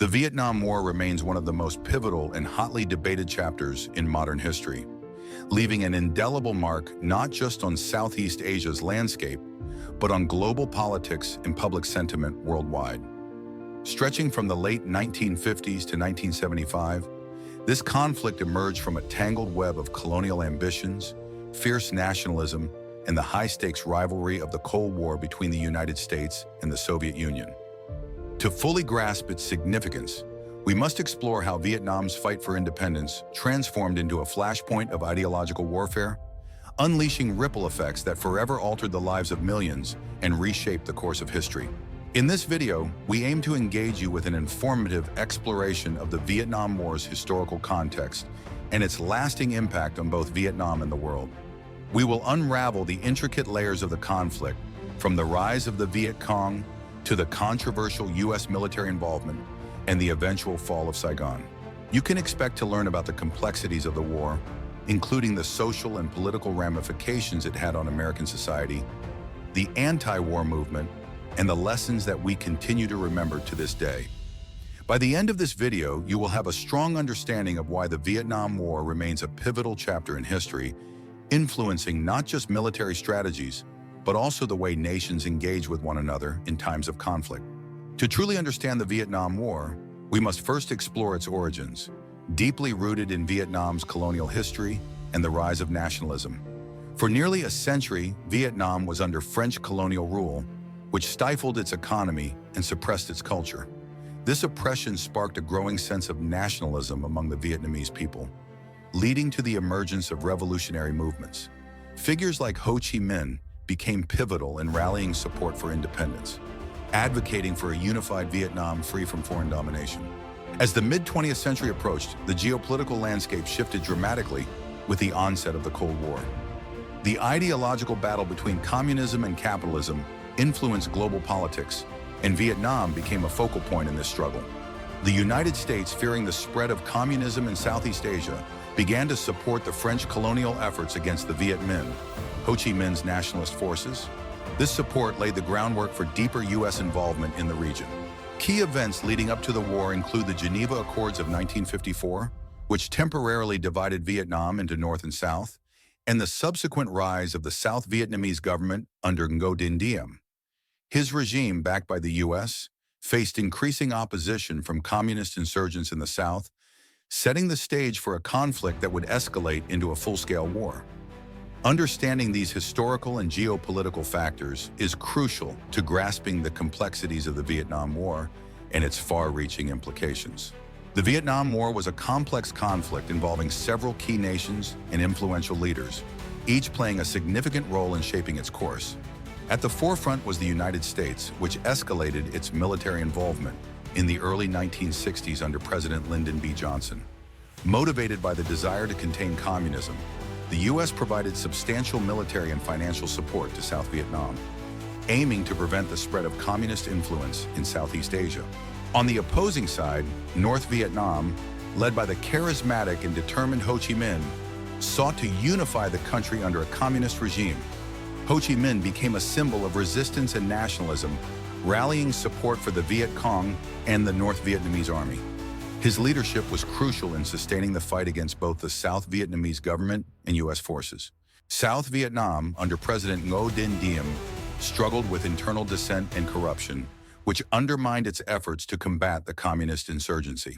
The Vietnam War remains one of the most pivotal and hotly debated chapters in modern history, leaving an indelible mark not just on Southeast Asia's landscape, but on global politics and public sentiment worldwide. Stretching from the late 1950s to 1975, this conflict emerged from a tangled web of colonial ambitions, fierce nationalism, and the high-stakes rivalry of the Cold War between the United States and the Soviet Union. To fully grasp its significance, we must explore how Vietnam's fight for independence transformed into a flashpoint of ideological warfare, unleashing ripple effects that forever altered the lives of millions and reshaped the course of history. In this video, we aim to engage you with an informative exploration of the Vietnam War's historical context and its lasting impact on both Vietnam and the world. We will unravel the intricate layers of the conflict, from the rise of the Viet Cong to the controversial U.S. military involvement and the eventual fall of Saigon. You can expect to learn about the complexities of the war, including the social and political ramifications it had on American society, the anti-war movement, and the lessons that we continue to remember to this day. By the end of this video, you will have a strong understanding of why the Vietnam War remains a pivotal chapter in history, influencing not just military strategies, but also the way nations engage with one another in times of conflict. To truly understand the Vietnam War, we must first explore its origins, deeply rooted in Vietnam's colonial history and the rise of nationalism. For nearly a century, Vietnam was under French colonial rule, which stifled its economy and suppressed its culture. This oppression sparked a growing sense of nationalism among the Vietnamese people, leading to the emergence of revolutionary movements. Figures like Ho Chi Minh became pivotal in rallying support for independence, advocating for a unified Vietnam free from foreign domination. As the mid-20th century approached, the geopolitical landscape shifted dramatically with the onset of the Cold War. The ideological battle between communism and capitalism influenced global politics, and Vietnam became a focal point in this struggle. The United States, fearing the spread of communism in Southeast Asia, began to support the French colonial efforts against the Viet Minh, Ho Chi Minh's nationalist forces. This support laid the groundwork for deeper U.S. involvement in the region. Key events leading up to the war include the Geneva Accords of 1954, which temporarily divided Vietnam into North and South, and the subsequent rise of the South Vietnamese government under Ngo Dinh Diem. His regime, backed by the U.S., faced increasing opposition from communist insurgents in the South, setting the stage for a conflict that would escalate into a full-scale war. Understanding these historical and geopolitical factors is crucial to grasping the complexities of the Vietnam War and its far-reaching implications. The Vietnam War was a complex conflict involving several key nations and influential leaders, each playing a significant role in shaping its course. At the forefront was the United States, which escalated its military involvement in the early 1960s under President Lyndon B. Johnson. Motivated by the desire to contain communism, the U.S. provided substantial military and financial support to South Vietnam, aiming to prevent the spread of communist influence in Southeast Asia. On the opposing side, North Vietnam, led by the charismatic and determined Ho Chi Minh, sought to unify the country under a communist regime. Ho Chi Minh became a symbol of resistance and nationalism, rallying support for the Viet Cong and the North Vietnamese army. His leadership was crucial in sustaining the fight against both the South Vietnamese government and U.S. forces. South Vietnam, under President Ngo Dinh Diem, struggled with internal dissent and corruption, which undermined its efforts to combat the communist insurgency.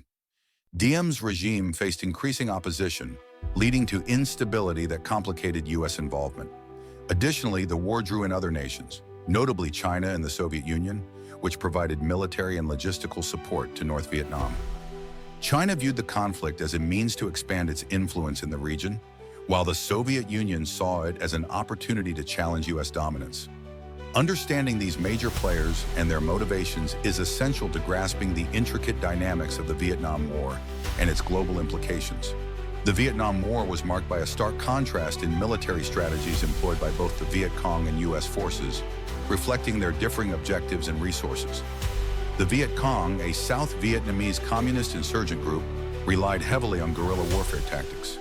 Diem's regime faced increasing opposition, leading to instability that complicated U.S. involvement. Additionally, the war drew in other nations, notably China and the Soviet Union, which provided military and logistical support to North Vietnam. China viewed the conflict as a means to expand its influence in the region, while the Soviet Union saw it as an opportunity to challenge U.S. dominance. Understanding these major players and their motivations is essential to grasping the intricate dynamics of the Vietnam War and its global implications. The Vietnam War was marked by a stark contrast in military strategies employed by both the Viet Cong and U.S. forces, reflecting their differing objectives and resources. The Viet Cong, a South Vietnamese communist insurgent group, relied heavily on guerrilla warfare tactics.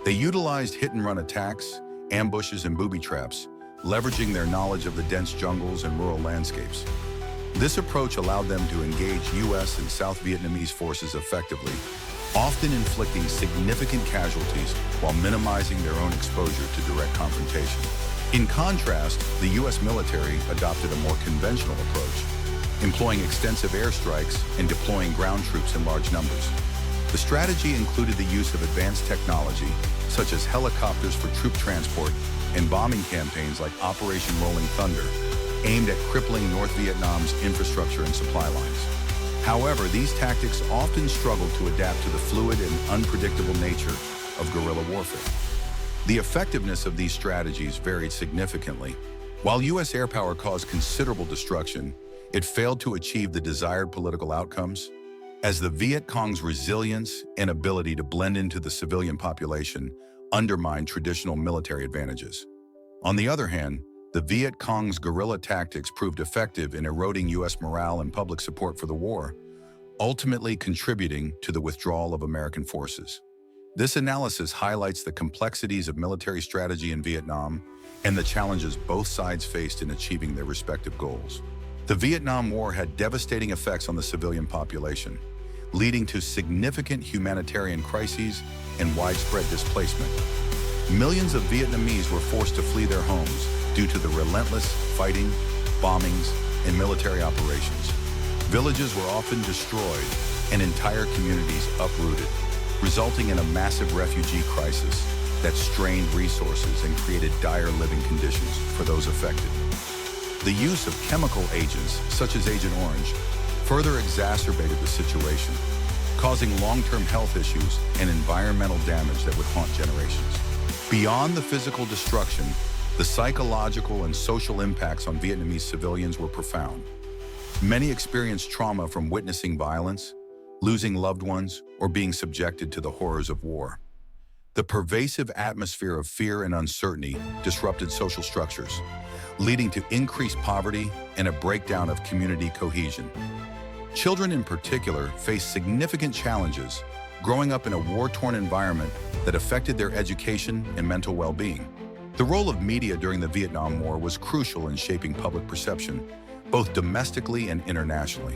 They utilized hit-and-run attacks, ambushes, and booby traps, leveraging their knowledge of the dense jungles and rural landscapes. This approach allowed them to engage U.S. and South Vietnamese forces effectively, often inflicting significant casualties while minimizing their own exposure to direct confrontation. In contrast, the U.S. military adopted a more conventional approach, employing extensive airstrikes and deploying ground troops in large numbers. The strategy included the use of advanced technology, such as helicopters for troop transport and bombing campaigns like Operation Rolling Thunder, aimed at crippling North Vietnam's infrastructure and supply lines. However, these tactics often struggled to adapt to the fluid and unpredictable nature of guerrilla warfare. The effectiveness of these strategies varied significantly. While U.S. air power caused considerable destruction, it failed to achieve the desired political outcomes, as the Viet Cong's resilience and ability to blend into the civilian population undermined traditional military advantages. On the other hand, the Viet Cong's guerrilla tactics proved effective in eroding U.S. morale and public support for the war, ultimately contributing to the withdrawal of American forces. This analysis highlights the complexities of military strategy in Vietnam and the challenges both sides faced in achieving their respective goals. The Vietnam War had devastating effects on the civilian population, leading to significant humanitarian crises and widespread displacement. Millions of Vietnamese were forced to flee their homes due to the relentless fighting, bombings, and military operations. Villages were often destroyed and entire communities uprooted, resulting in a massive refugee crisis that strained resources and created dire living conditions for those affected. The use of chemical agents, such as Agent Orange, further exacerbated the situation, causing long-term health issues and environmental damage that would haunt generations. Beyond the physical destruction, the psychological and social impacts on Vietnamese civilians were profound. Many experienced trauma from witnessing violence, losing loved ones, or being subjected to the horrors of war. The pervasive atmosphere of fear and uncertainty disrupted social structures, leading to increased poverty and a breakdown of community cohesion. Children in particular faced significant challenges growing up in a war-torn environment that affected their education and mental well-being. The role of media during the Vietnam War was crucial in shaping public perception, both domestically and internationally.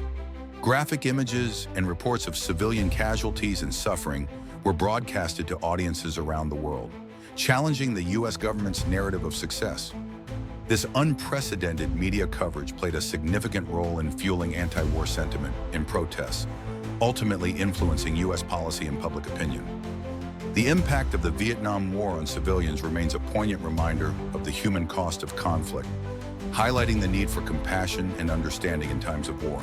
Graphic images and reports of civilian casualties and suffering were broadcasted to audiences around the world, challenging the U.S. government's narrative of success. This unprecedented media coverage played a significant role in fueling anti-war sentiment and protests, ultimately influencing U.S. policy and public opinion. The impact of the Vietnam War on civilians remains a poignant reminder of the human cost of conflict, highlighting the need for compassion and understanding in times of war.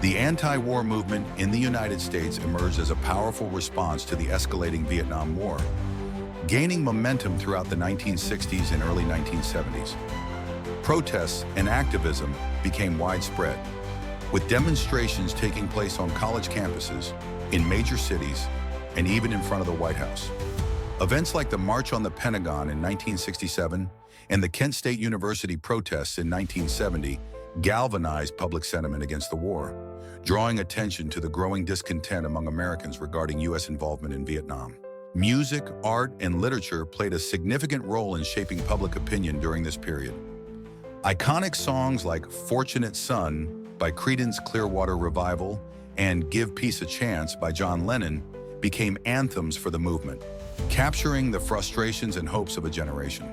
The anti-war movement in the United States emerged as a powerful response to the escalating Vietnam War, gaining momentum throughout the 1960s and early 1970s. Protests and activism became widespread, with demonstrations taking place on college campuses, in major cities, and even in front of the White House. Events like the March on the Pentagon in 1967 and the Kent State University protests in 1970 galvanized public sentiment against the war, drawing attention to the growing discontent among Americans regarding U.S. involvement in Vietnam. Music, art, and literature played a significant role in shaping public opinion during this period. Iconic songs like Fortunate Son by Creedence Clearwater Revival and Give Peace a Chance by John Lennon became anthems for the movement, capturing the frustrations and hopes of a generation.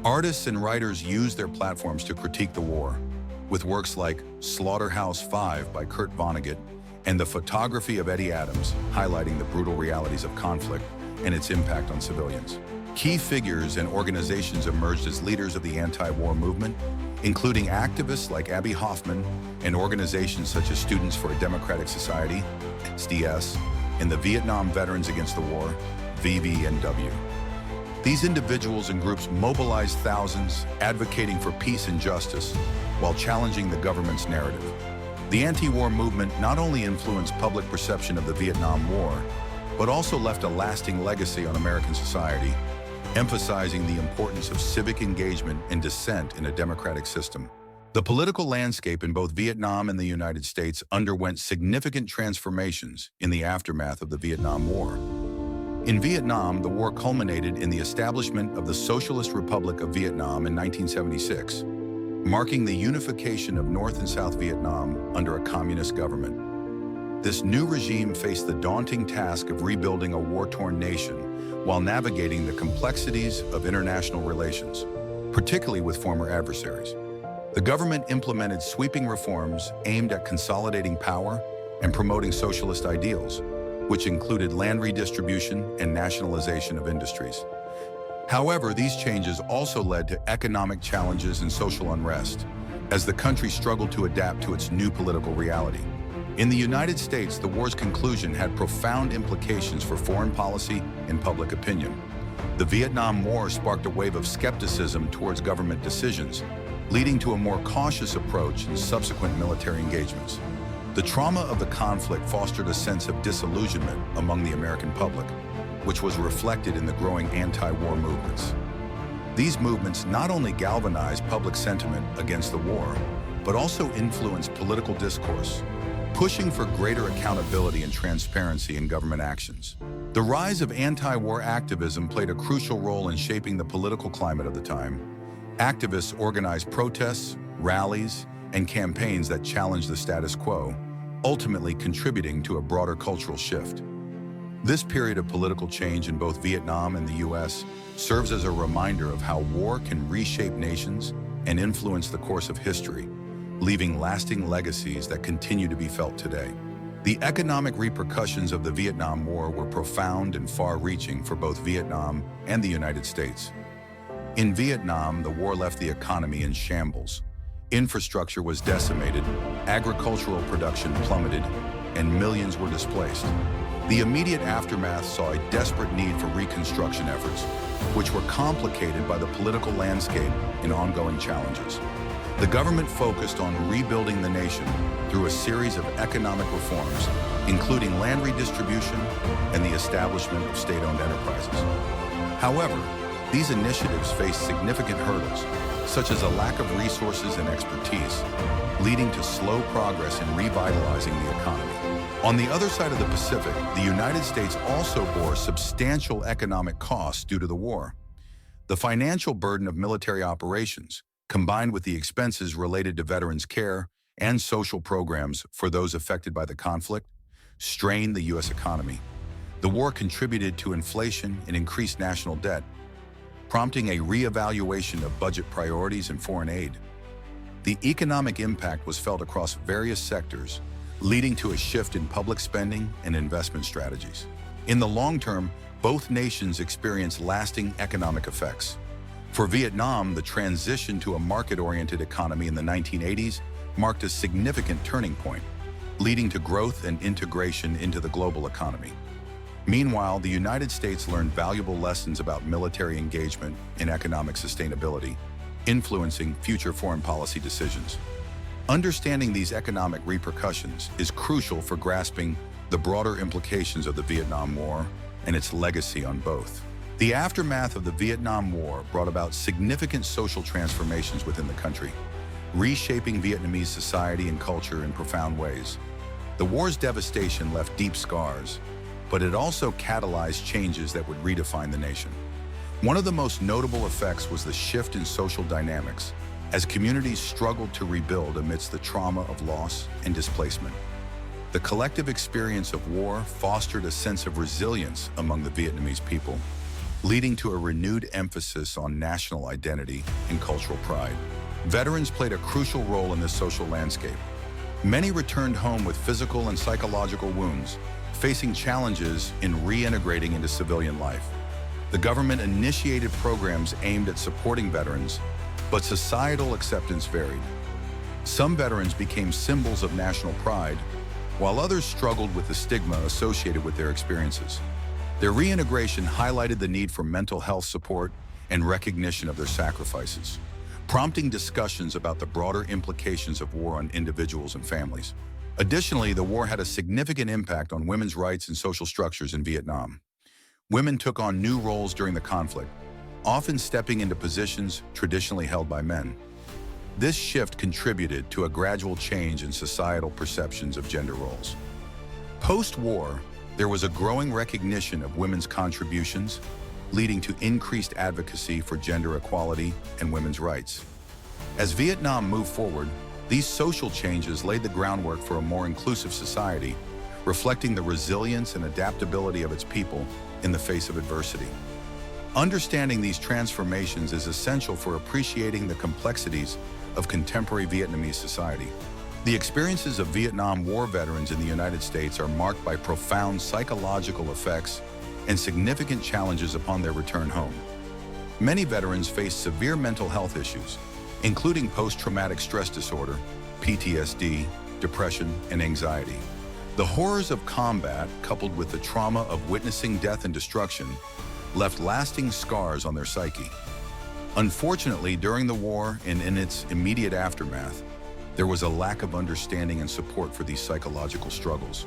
Artists and writers used their platforms to critique the war, with works like Slaughterhouse-Five by Kurt Vonnegut and The Photography of Eddie Adams highlighting the brutal realities of conflict and its impact on civilians. Key figures and organizations emerged as leaders of the anti-war movement, including activists like Abby Hoffman and organizations such as Students for a Democratic Society, SDS, and the Vietnam Veterans Against the War, VVNW. These individuals and groups mobilized thousands, advocating for peace and justice, while challenging the government's narrative. The anti-war movement not only influenced public perception of the Vietnam War, but also left a lasting legacy on American society, emphasizing the importance of civic engagement and dissent in a democratic system. The political landscape in both Vietnam and the United States underwent significant transformations in the aftermath of the Vietnam War. In Vietnam, the war culminated in the establishment of the Socialist Republic of Vietnam in 1976. marking the unification of North and South Vietnam under a communist government. This new regime faced the daunting task of rebuilding a war-torn nation while navigating the complexities of international relations, particularly with former adversaries. The government implemented sweeping reforms aimed at consolidating power and promoting socialist ideals, which included land redistribution and nationalization of industries. However, these changes also led to economic challenges and social unrest, as the country struggled to adapt to its new political reality. In the United States, the war's conclusion had profound implications for foreign policy and public opinion. The Vietnam War sparked a wave of skepticism towards government decisions, leading to a more cautious approach in subsequent military engagements. The trauma of the conflict fostered a sense of disillusionment among the American public, which was reflected in the growing anti-war movements. These movements not only galvanized public sentiment against the war, but also influenced political discourse, pushing for greater accountability and transparency in government actions. The rise of anti-war activism played a crucial role in shaping the political climate of the time. Activists organized protests, rallies, and campaigns that challenged the status quo, ultimately contributing to a broader cultural shift. This period of political change in both Vietnam and the U.S. serves as a reminder of how war can reshape nations and influence the course of history, leaving lasting legacies that continue to be felt today. The economic repercussions of the Vietnam War were profound and far-reaching for both Vietnam and the United States. In Vietnam, the war left the economy in shambles. Infrastructure was decimated, agricultural production plummeted, and millions were displaced. The immediate aftermath saw a desperate need for reconstruction efforts, which were complicated by the political landscape and ongoing challenges. The government focused on rebuilding the nation through a series of economic reforms, including land redistribution and the establishment of state-owned enterprises. However, these initiatives faced significant hurdles, such as a lack of resources and expertise, leading to slow progress in revitalizing the economy. On the other side of the Pacific, the United States also bore substantial economic costs due to the war. The financial burden of military operations, combined with the expenses related to veterans' care and social programs for those affected by the conflict, strained the U.S. economy. The war contributed to inflation and increased national debt, prompting a reevaluation of budget priorities and foreign aid. The economic impact was felt across various sectors, leading to a shift in public spending and investment strategies. In the long term, both nations experienced lasting economic effects. For Vietnam, the transition to a market-oriented economy in the 1980s marked a significant turning point, leading to growth and integration into the global economy. Meanwhile, the United States learned valuable lessons about military engagement and economic sustainability, influencing future foreign policy decisions. Understanding these economic repercussions is crucial for grasping the broader implications of the Vietnam War and its legacy on both. The aftermath of the Vietnam War brought about significant social transformations within the country, reshaping Vietnamese society and culture in profound ways. The war's devastation left deep scars, but it also catalyzed changes that would redefine the nation. One of the most notable effects was the shift in social dynamics, as communities struggled to rebuild amidst the trauma of loss and displacement. The collective experience of war fostered a sense of resilience among the Vietnamese people, leading to a renewed emphasis on national identity and cultural pride. Veterans played a crucial role in this social landscape. Many returned home with physical and psychological wounds, facing challenges in reintegrating into civilian life. The government initiated programs aimed at supporting veterans, but societal acceptance varied. Some veterans became symbols of national pride, while others struggled with the stigma associated with their experiences. Their reintegration highlighted the need for mental health support and recognition of their sacrifices, prompting discussions about the broader implications of war on individuals and families. Additionally, the war had a significant impact on women's rights and social structures in Vietnam. Women took on new roles during the conflict, often stepping into positions traditionally held by men. This shift contributed to a gradual change in societal perceptions of gender roles. Post-war, there was a growing recognition of women's contributions, leading to increased advocacy for gender equality and women's rights. As Vietnam moved forward, these social changes laid the groundwork for a more inclusive society, reflecting the resilience and adaptability of its people in the face of adversity. Understanding these transformations is essential for appreciating the complexities of contemporary Vietnamese society. The experiences of Vietnam War veterans in the United States are marked by profound psychological effects and significant challenges upon their return home. Many veterans face severe mental health issues, including post-traumatic stress disorder, PTSD, depression, and anxiety. The horrors of combat, coupled with the trauma of witnessing death and destruction, left lasting scars on their psyche. Unfortunately, during the war and in its immediate aftermath, there was a lack of understanding and support for these psychological struggles,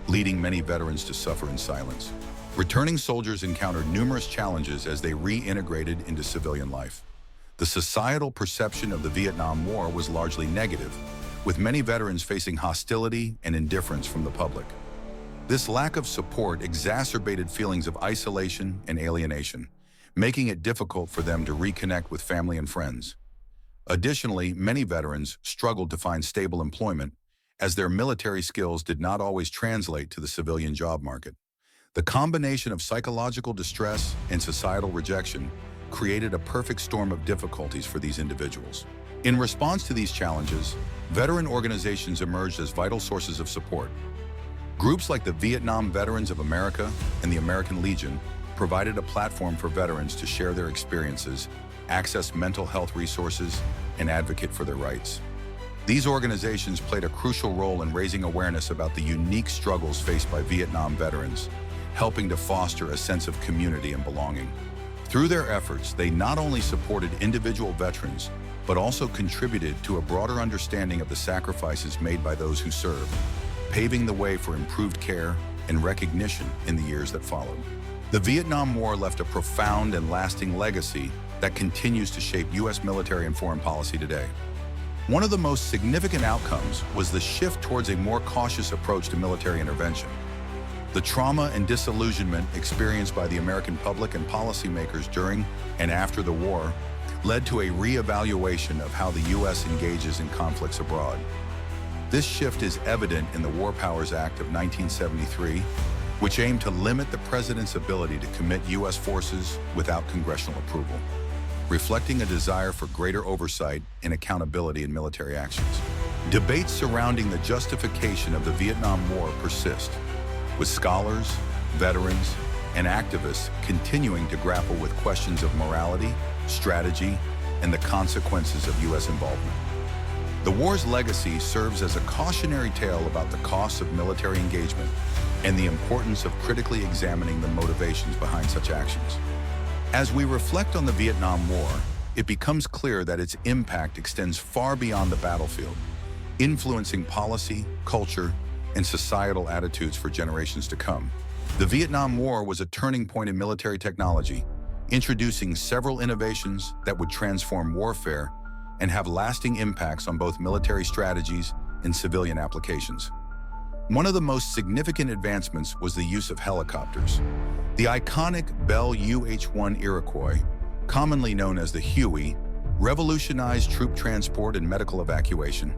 leading many veterans to suffer in silence. Returning soldiers encountered numerous challenges as they reintegrated into civilian life. The societal perception of the Vietnam War was largely negative, with many veterans facing hostility and indifference from the public. This lack of support exacerbated feelings of isolation and alienation, making it difficult for them to reconnect with family and friends. Additionally, many veterans struggled to find stable employment, as their military skills did not always translate to the civilian job market. The combination of psychological distress and societal rejection created a perfect storm of difficulties for these individuals. In response to these challenges, veteran organizations emerged as vital sources of support. Groups like the Vietnam Veterans of America and the American Legion provided a platform for veterans to share their experiences, access mental health resources, and advocate for their rights. These organizations played a crucial role in raising awareness about the unique struggles faced by Vietnam veterans, helping to foster a sense of community and belonging. Through their efforts, they not only supported individual veterans, but also contributed to a broader understanding of the sacrifices made by those who served, paving the way for improved care and recognition in the years that followed. The Vietnam War left a profound and lasting legacy that continues to shape U.S. military and foreign policy today. One of the most significant outcomes was the shift towards a more cautious approach to military intervention. The trauma and disillusionment experienced by the American public and policymakers during and after the war led to a re-evaluation of how the U.S. engages in conflicts abroad. This shift is evident in the War Powers Act of 1973, which aimed to limit the president's ability to commit U.S. forces without congressional approval, reflecting a desire for greater oversight and accountability in military actions. Debates surrounding the justification of the Vietnam War persist, with scholars, veterans, and activists continuing to grapple with questions of morality, strategy, and the consequences of U.S. involvement. The war's legacy serves as a cautionary tale about the costs of military engagement and the importance of critically examining the motivations behind such actions. As we reflect on the Vietnam War, it becomes clear that its impact extends far beyond the battlefield, influencing policy, culture, and societal attitudes for generations to come. The Vietnam War was a turning point in military technology, introducing several innovations that would transform warfare and have lasting impacts on both military strategies and civilian applications. One of the most significant advancements was the use of helicopters. The iconic Bell UH-1 Iroquois, commonly known as the Huey, revolutionized troop transport and medical evacuation.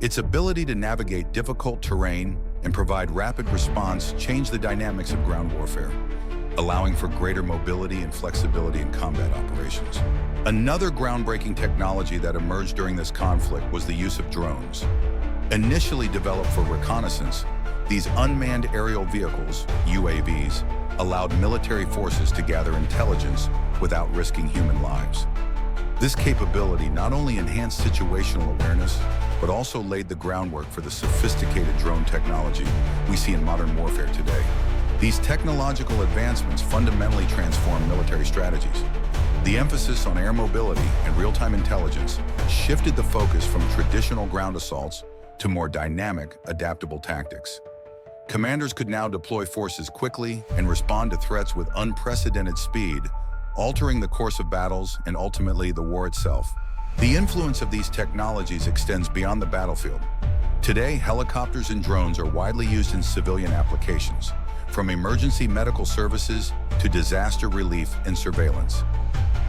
Its ability to navigate difficult terrain and provide rapid response changed the dynamics of ground warfare, allowing for greater mobility and flexibility in combat operations. Another groundbreaking technology that emerged during this conflict was the use of drones. Initially developed for reconnaissance, these unmanned aerial vehicles, UAVs, allowed military forces to gather intelligence without risking human lives. This capability not only enhanced situational awareness, but also laid the groundwork for the sophisticated drone technology we see in modern warfare today. These technological advancements fundamentally transformed military strategies. The emphasis on air mobility and real-time intelligence shifted the focus from traditional ground assaults to more dynamic, adaptable tactics. Commanders could now deploy forces quickly and respond to threats with unprecedented speed, altering the course of battles and ultimately the war itself. The influence of these technologies extends beyond the battlefield. Today, helicopters and drones are widely used in civilian applications, from emergency medical services to disaster relief and surveillance.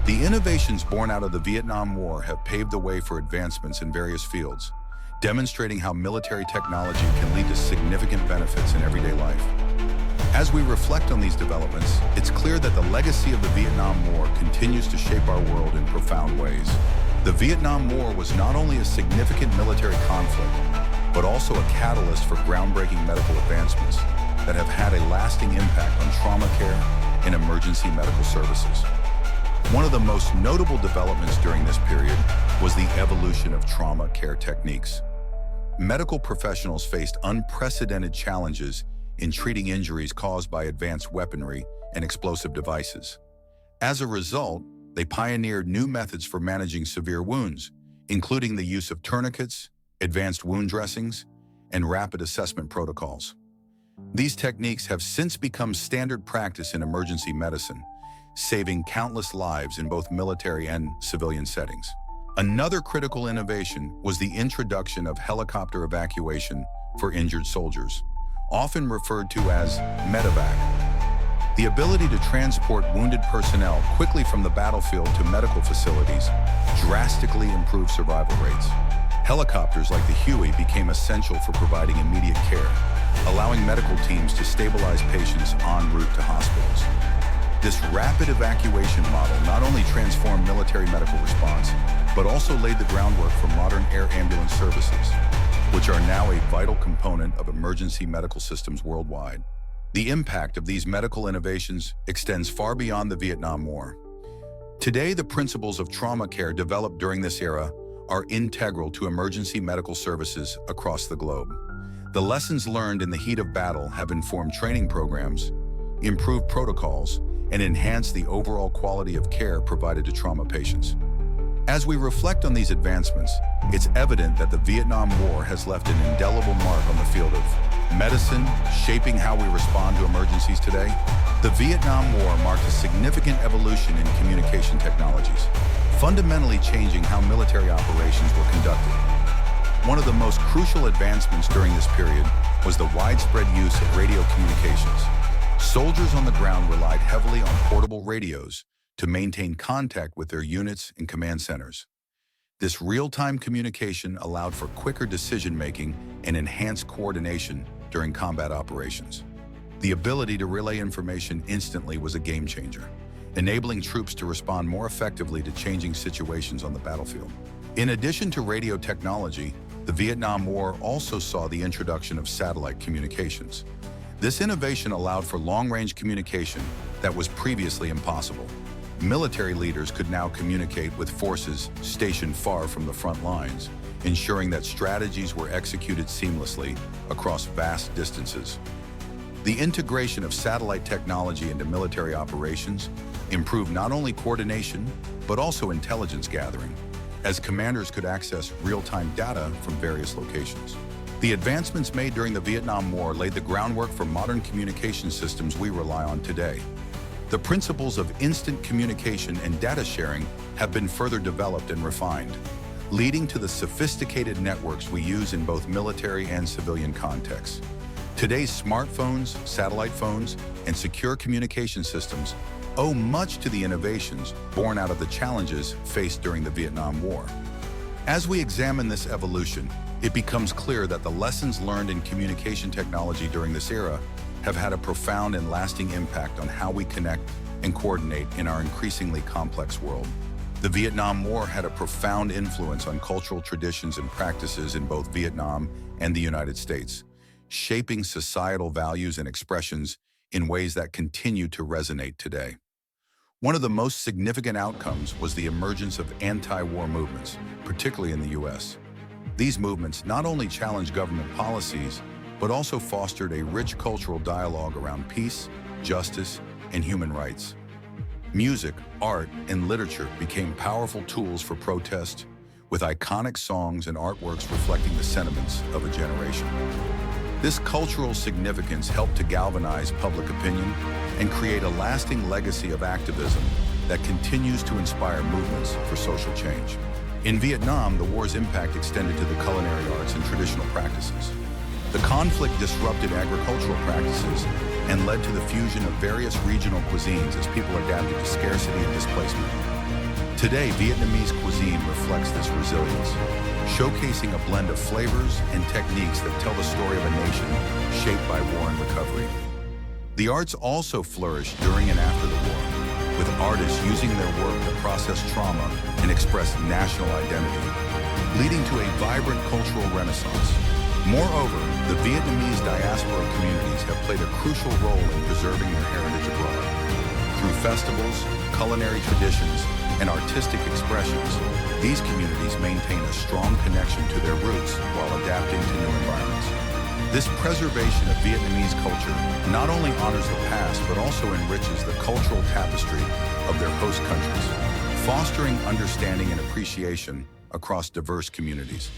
The innovations born out of the Vietnam War have paved the way for advancements in various fields, demonstrating how military technology can lead to significant benefits in everyday life. As we reflect on these developments, it's clear that the legacy of the Vietnam War continues to shape our world in profound ways. The Vietnam War was not only a significant military conflict, but also a catalyst for groundbreaking medical advancements that have had a lasting impact on trauma care and emergency medical services. One of the most notable developments during this period was the evolution of trauma care techniques. Medical professionals faced unprecedented challenges in treating injuries caused by advanced weaponry and explosive devices. As a result, they pioneered new methods for managing severe wounds, including the use of tourniquets, advanced wound dressings, and rapid assessment protocols. These techniques have since become standard practice in emergency medicine, saving countless lives in both military and civilian settings. Another critical innovation was the introduction of helicopter evacuation for injured soldiers, often referred to as medevac. The ability to transport wounded personnel quickly from the battlefield to medical facilities drastically improved survival rates. Helicopters like the Huey became essential for providing immediate care, allowing medical teams to stabilize patients en route to hospitals. This rapid evacuation model not only transformed military medical response, but also laid the groundwork for modern air ambulance services, which are now a vital component of emergency medical systems worldwide. The impact of these medical innovations extends far beyond the Vietnam War. Today, the principles of trauma care developed during this era are integral to emergency medical services across the globe. The lessons learned in the heat of battle have informed training programs, improved protocols, and enhanced the overall quality of care provided to trauma patients. As we reflect on these advancements, it's evident that the Vietnam War has left an indelible mark on the field of medicine, shaping how we respond to emergencies today. The Vietnam War marked a significant evolution in communication technologies, fundamentally changing how military operations were conducted. One of the most crucial advancements during this period was the widespread use of radio communications. Soldiers on the ground relied heavily on portable radios to maintain contact with their units and command centers. This real-time communication allowed for quicker decision-making and enhanced coordination during combat operations. The ability to relay information instantly was a game-changer, enabling troops to respond more effectively to changing situations on the battlefield. In addition to radio technology, the Vietnam War also saw the introduction of satellite communications. This innovation allowed for long-range communication that was previously impossible. Military leaders could now communicate with forces stationed far from the front lines, ensuring that strategies were executed seamlessly across vast distances. The integration of satellite technology into military operations improved not only coordination, but also intelligence gathering, as commanders could access real-time data from various locations. The advancements made during the Vietnam War laid the groundwork for modern communication systems we rely on today. The principles of instant communication and data sharing have been further developed and refined, leading to the sophisticated networks we use in both military and civilian contexts. Today's smartphones, satellite phones, and secure communication systems owe much to the innovations born out of the challenges faced during the Vietnam War. As we examine this evolution, it becomes clear that the lessons learned in communication technology during this era have had a profound and lasting impact on how we connect and coordinate in our increasingly complex world. The Vietnam War had a profound influence on cultural traditions and practices in both Vietnam and the United States, shaping societal values and expressions in ways that continue to resonate today. One of the most significant outcomes was the emergence of anti-war movements, particularly in the U.S. These movements not only challenged government policies, but also fostered a rich cultural dialogue around peace, justice, and human rights. Music, art, and literature became powerful tools for protest, with iconic songs and artworks reflecting the sentiments of a generation. This cultural significance helped to galvanize public opinion and create a lasting legacy of activism that continues to inspire movements for social change. In Vietnam, the war's impact extended to the culinary arts and traditional practices. The conflict disrupted agricultural practices and led to the fusion of various regional cuisines as people adapted to scarcity and displacement. Today, Vietnamese cuisine reflects this resilience, showcasing a blend of flavors and techniques that tell the story of a nation shaped by war and recovery. The arts also flourished during and after the war, with artists using their work to process trauma and express national identity, leading to a vibrant cultural renaissance. Moreover, the Vietnamese diaspora communities have played a crucial role in preserving their heritage abroad. Through festivals, culinary traditions, and artistic expressions, these communities maintain a strong connection to their roots while adapting to new environments. This preservation of Vietnamese culture not only honors the past but also enriches the cultural tapestry of their host countries, fostering understanding and appreciation across diverse communities.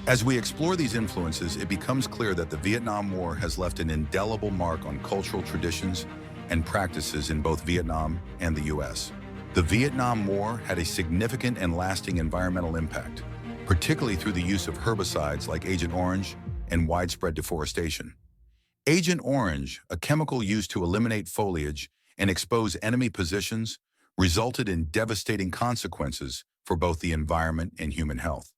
As we explore these influences, it becomes clear that the Vietnam War has left an indelible mark on cultural traditions and practices in both Vietnam and the U.S. The Vietnam War had a significant and lasting environmental impact, particularly through the use of herbicides like Agent Orange and widespread deforestation. Agent Orange, a chemical used to eliminate foliage and expose enemy positions, resulted in devastating consequences for both the environment and human health.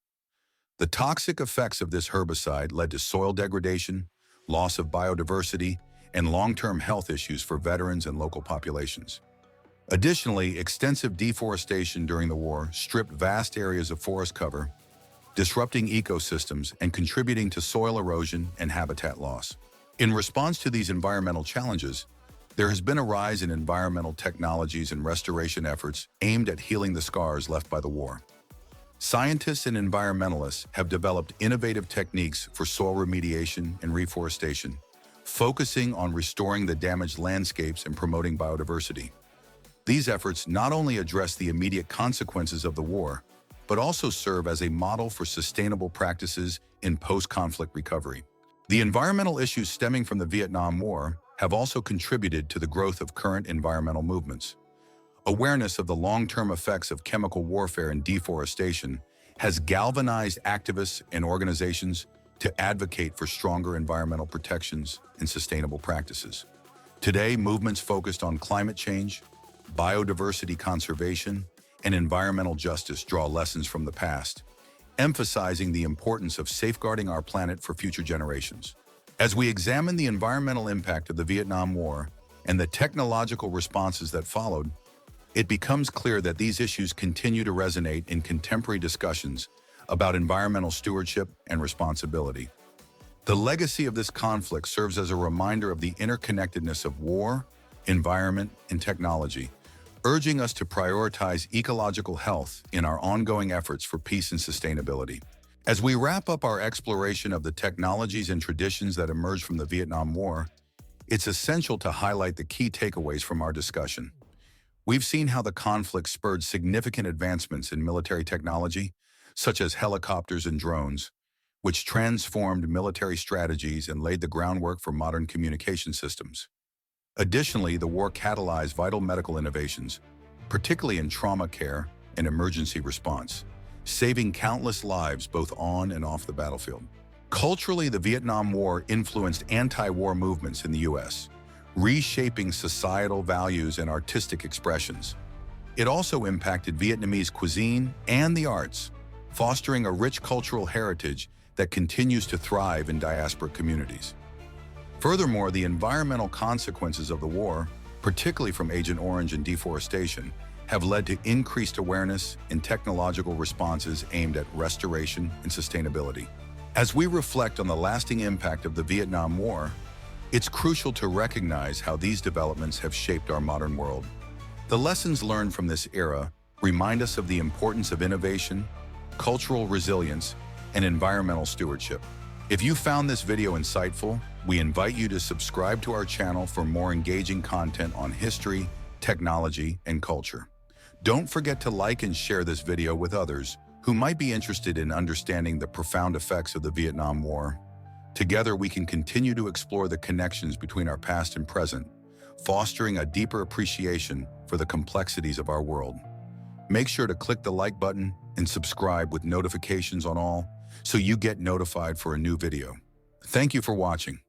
The toxic effects of this herbicide led to soil degradation, loss of biodiversity, and long-term health issues for veterans and local populations. Additionally, extensive deforestation during the war stripped vast areas of forest cover, disrupting ecosystems and contributing to soil erosion and habitat loss. In response to these environmental challenges, there has been a rise in environmental technologies and restoration efforts aimed at healing the scars left by the war. Scientists and environmentalists have developed innovative techniques for soil remediation and reforestation, focusing on restoring the damaged landscapes and promoting biodiversity. These efforts not only address the immediate consequences of the war, but also serve as a model for sustainable practices in post-conflict recovery. The environmental issues stemming from the Vietnam War have also contributed to the growth of current environmental movements. Awareness of the long-term effects of chemical warfare and deforestation has galvanized activists and organizations to advocate for stronger environmental protections and sustainable practices. Today, movements focused on climate change, biodiversity conservation, and environmental justice draw lessons from the past, emphasizing the importance of safeguarding our planet for future generations. As we examine the environmental impact of the Vietnam War and the technological responses that followed, it becomes clear that these issues continue to resonate in contemporary discussions about environmental stewardship and responsibility. The legacy of this conflict serves as a reminder of the interconnectedness of war, environment, and technology, urging us to prioritize ecological health in our ongoing efforts for peace and sustainability. As we wrap up our exploration of the technologies and traditions that emerged from the Vietnam War, it's essential to highlight the key takeaways from our discussion. We've seen how the conflict spurred significant advancements in military technology, such as helicopters and drones, which transformed military strategies and laid the groundwork for modern communication systems. Additionally, the war catalyzed vital medical innovations, particularly in trauma care and emergency response, saving countless lives both on and off the battlefield. Culturally, the Vietnam War influenced anti-war movements in the U.S., reshaping societal values and artistic expressions. It also impacted Vietnamese cuisine and the arts, fostering a rich cultural heritage that continues to thrive in diaspora communities. Furthermore, the environmental consequences of the war, particularly from Agent Orange and deforestation, have led to increased awareness and technological responses aimed at restoration and sustainability. As we reflect on the lasting impact of the Vietnam War, it's crucial to recognize how these developments have shaped our modern world. The lessons learned from this era remind us of the importance of innovation, cultural resilience, and environmental stewardship. If you found this video insightful, we invite you to subscribe to our channel for more engaging content on history, technology, and culture. Don't forget to like and share this video with others who might be interested in understanding the profound effects of the Vietnam War. Together, we can continue to explore the connections between our past and present, fostering a deeper appreciation for the complexities of our world. Make sure to click the like button and subscribe with notifications on all so you get notified for a new video. Thank you for watching.